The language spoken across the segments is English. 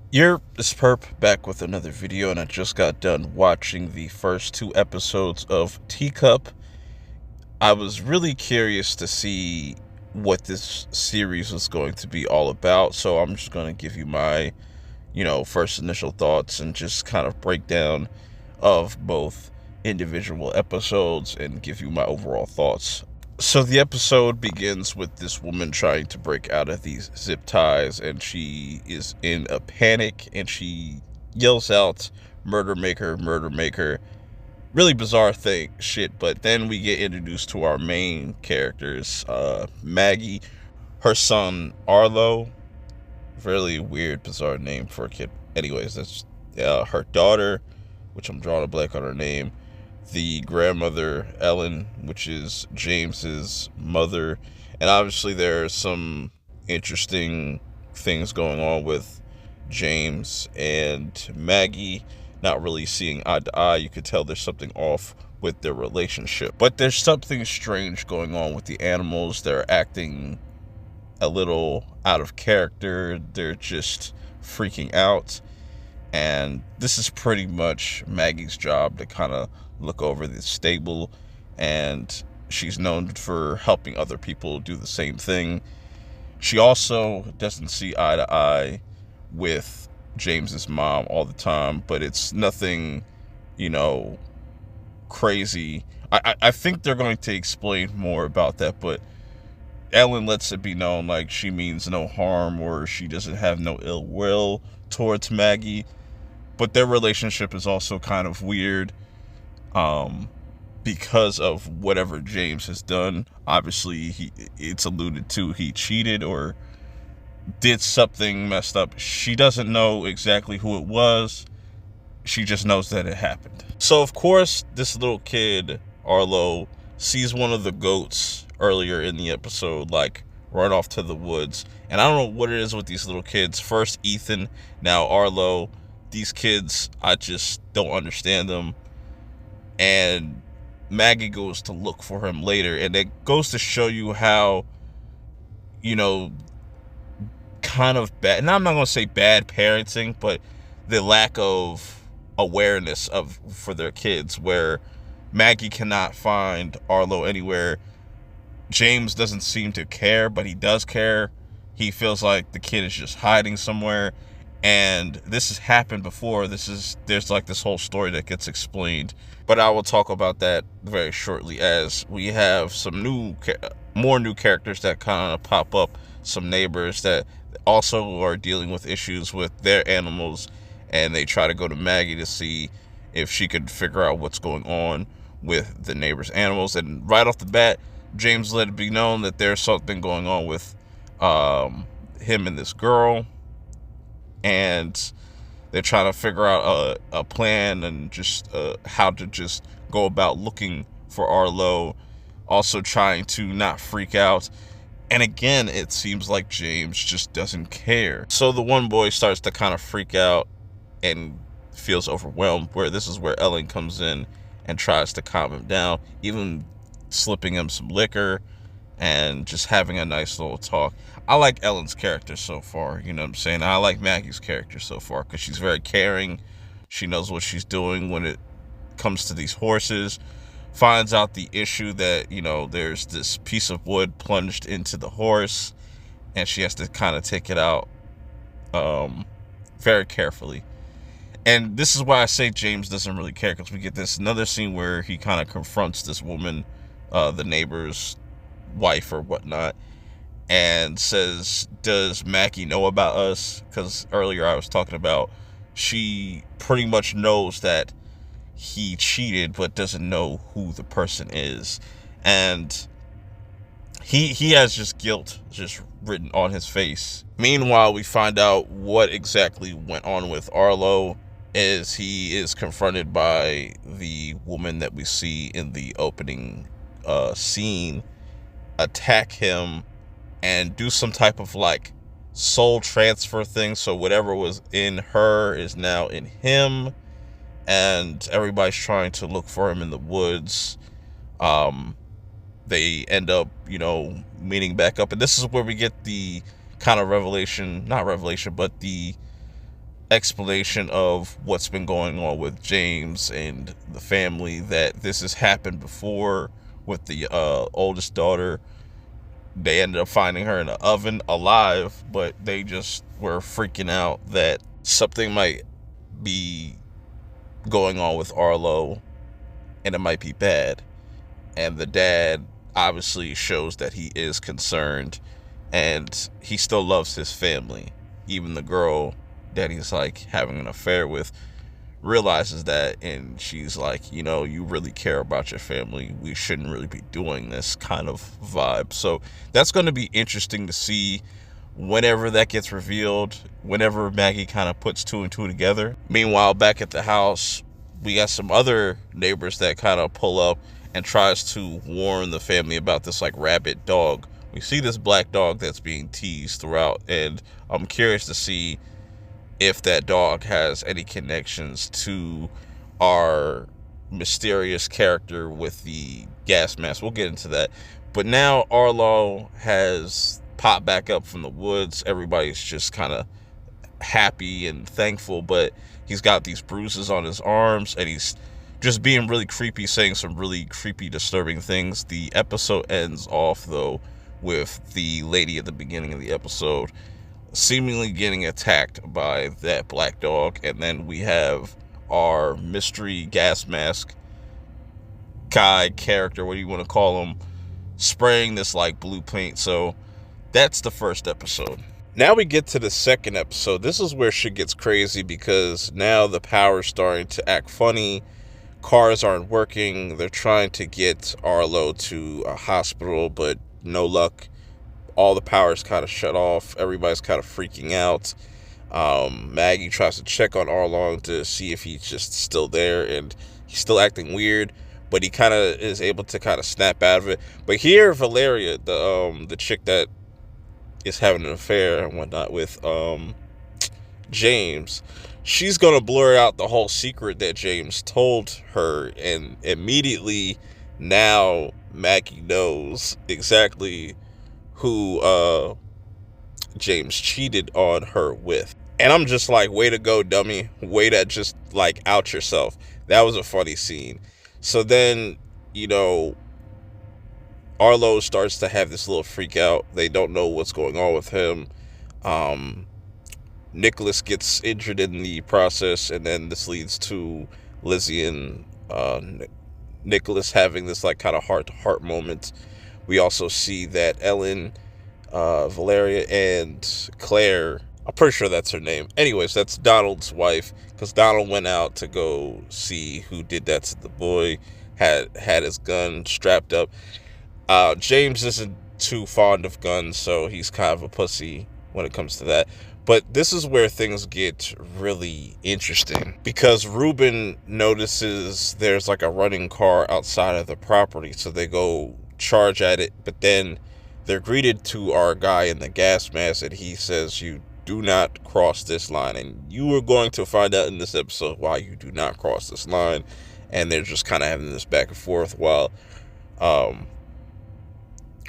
It's Perp back with another video, and I just got done watching the first two episodes of Teacup. I was really curious to see what this series was going to be all about, so I'm just going to give you my, first initial thoughts and just kind of breakdown of both individual episodes and give you my overall thoughts. So the episode begins with this woman trying to break out of these zip ties, and she is in a panic and she yells out, "Murder maker, murder maker." Really bizarre shit. But then we get introduced to our main characters, Maggie, her son Arlo. Really weird, bizarre name for a kid. Anyways, that's her daughter, which I'm drawing a blank on her name, the grandmother Ellen, which is James's mother, and obviously there are some interesting things going on with James and Maggie not really seeing eye to eye. You could tell there's something off with their relationship, but there's something strange going on with the animals. They're acting a little out of character. They're just freaking out. And this is pretty much Maggie's job to kind of look over the stable, and she's known for helping other people do the same thing. She also doesn't see eye to eye with James's mom all the time, but it's nothing, you know, crazy. I think they're going to explain more about that, but Ellen lets it be known like she means no harm or she doesn't have no ill will towards Maggie. But their relationship is also kind of weird, because of whatever James has done. Obviously, it's alluded to he cheated or did something messed up. She doesn't know exactly who it was. She just knows that it happened. So, of course, this little kid, Arlo, sees one of the goats earlier in the episode, like, run off to the woods. And I don't know what it is with these little kids. First Ethan, now Arlo. These kids, I just don't understand them. And Maggie goes to look for him later, and it goes to show you how, you know, kind of bad, and I'm not going to say bad parenting, but the lack of awareness of for their kids, where Maggie cannot find Arlo anywhere. James doesn't seem to care, but he does care. He feels like the kid is just hiding somewhere. And this has happened before. There's like this whole story that gets explained, but I will talk about that very shortly, as we have some more new characters that kind of pop up, some neighbors that also are dealing with issues with their animals, and they try to go to Maggie to see if she could figure out what's going on with the neighbors' animals. And right off the bat, James let it be known that there's something going on with him and this girl, and they're trying to figure out a plan and just how to just go about looking for Arlo, also trying to not freak out. And again, it seems like James just doesn't care. So the one boy starts to kind of freak out and feels overwhelmed, where this is where Ellen comes in and tries to calm him down, even slipping him some liquor and just having a nice little talk. I like Ellen's character so far, you know what I'm saying? I like Maggie's character so far because she's very caring. She knows what she's doing when it comes to these horses. Finds out the issue that, there's this piece of wood plunged into the horse, and she has to kind of take it out very carefully. And this is why I say James doesn't really care, because we get this another scene where he kind of confronts this woman, the neighbor's wife or whatnot, and says, "Does Maggie know about us?" Because earlier I was talking about she pretty much knows that he cheated, but doesn't know who the person is. And he has just guilt just written on his face. Meanwhile, we find out what exactly went on with Arlo, as he is confronted by the woman that we see in the opening scene attack him and do some type of like soul transfer thing. So whatever was in her is now in him, and everybody's trying to look for him in the woods. They end up, meeting back up, and this is where we get the kind of revelation, not revelation, but the explanation of what's been going on with James and the family, that this has happened before with the oldest daughter. They ended up finding her in an oven alive, but they just were freaking out that something might be going on with Arlo and it might be bad. And the dad obviously shows that he is concerned and he still loves his family. Even the girl that he's like having an affair with realizes that, and she's like, you really care about your family. We shouldn't really be doing this kind of vibe. So that's going to be interesting to see whenever that gets revealed, whenever Maggie kind of puts two and two together. Meanwhile, back at the house, we got some other neighbors that kind of pull up and tries to warn the family about this like rabid dog. We see this black dog that's being teased throughout, and I'm curious to see if that dog has any connections to our mysterious character with the gas mask. We'll get into that. But now Arlo has popped back up from the woods. Everybody's just kind of happy and thankful, but he's got these bruises on his arms and he's just being really creepy, saying some really creepy, disturbing things. The episode ends off, though, with the lady at the beginning of the episode seemingly getting attacked by that black dog, and then we have our mystery gas mask guy character, what do you want to call him, spraying this like blue paint. So that's the first episode. Now we get to the second episode. This is where shit gets crazy because now the power's starting to act funny. Cars aren't working. They're trying to get Arlo to a hospital, but no luck. All the power's kind of shut off. Everybody's kind of freaking out. Maggie tries to check on Arlo to see if he's just still there, and he's still acting weird, but he kind of is able to kind of snap out of it. But here, Valeria, the chick that is having an affair and whatnot with James, she's gonna blur out the whole secret that James told her, and immediately now Maggie knows exactly who James cheated on her with. And I'm just like, way to go, dummy. Way to just like out yourself. That was a funny scene. So then, Arlo starts to have this little freak out. They don't know what's going on with him. Nicholas gets injured in the process, and then this leads to Lizzie and Nicholas having this like kind of heart-to-heart moment. We also see that Ellen, Valeria, and Claire, I'm pretty sure that's her name. Anyways, that's Donald's wife, because Donald went out to go see who did that to the boy, had his gun strapped up. James isn't too fond of guns, so he's kind of a pussy when it comes to that. But this is where things get really interesting, because Ruben notices there's like a running car outside of the property, so they go charge at it, but then they're greeted to our guy in the gas mask, and he says, "You do not cross this line," and you are going to find out in this episode why you do not cross this line. And they're just kind of having this back and forth while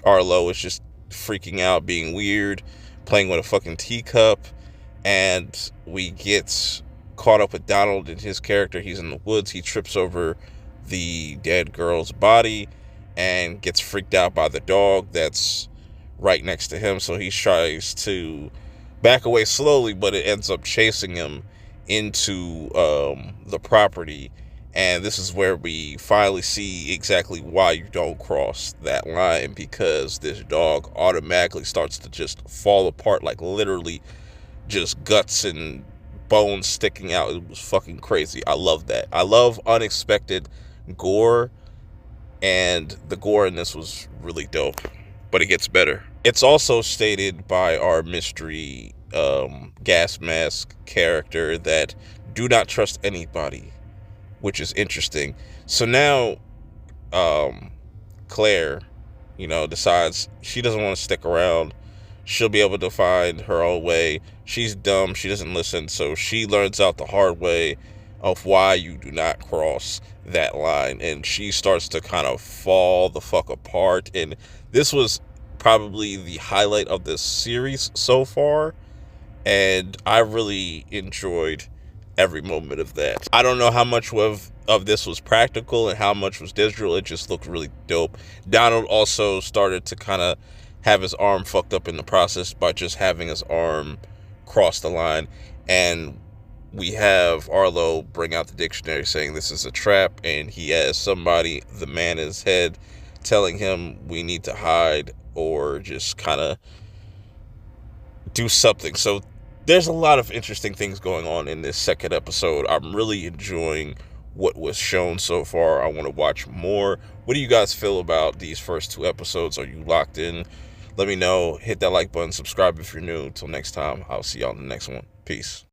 Arlo is just freaking out, being weird, playing with a fucking teacup, and we get caught up with Donald and his character. He's in the woods. He trips over the dead girl's body and gets freaked out by the dog that's right next to him. So he tries to back away slowly, but it ends up chasing him into the property. And this is where we finally see exactly why you don't cross that line, because this dog automatically starts to just fall apart, like literally just guts and bones sticking out. It was fucking crazy. I love that. I love unexpected gore, and the gore in this was really dope, but it gets better. It's also stated by our mystery gas mask character that do not trust anybody, which is interesting. So now Claire, decides she doesn't want to stick around. She'll be able to find her own way. She's dumb. She doesn't listen. So she learns out the hard way of why you do not cross that line. And she starts to kind of fall the fuck apart. And this was probably the highlight of this series so far. And I really enjoyed every moment of that. I don't know how much of this was practical and how much was digital. It just looked really dope. Donald also started to kind of have his arm fucked up in the process by just having his arm cross the line. And we have Arlo bring out the dictionary saying this is a trap, and he has somebody, the man in his head, telling him we need to hide or just kind of do something. So there's a lot of interesting things going on in this second episode. I'm really enjoying what was shown so far. I want to watch more. What do you guys feel about these first 2 episodes? Are you locked in? Let me know. Hit that like button. Subscribe if you're new. Until next time, I'll see y'all in the next one. Peace.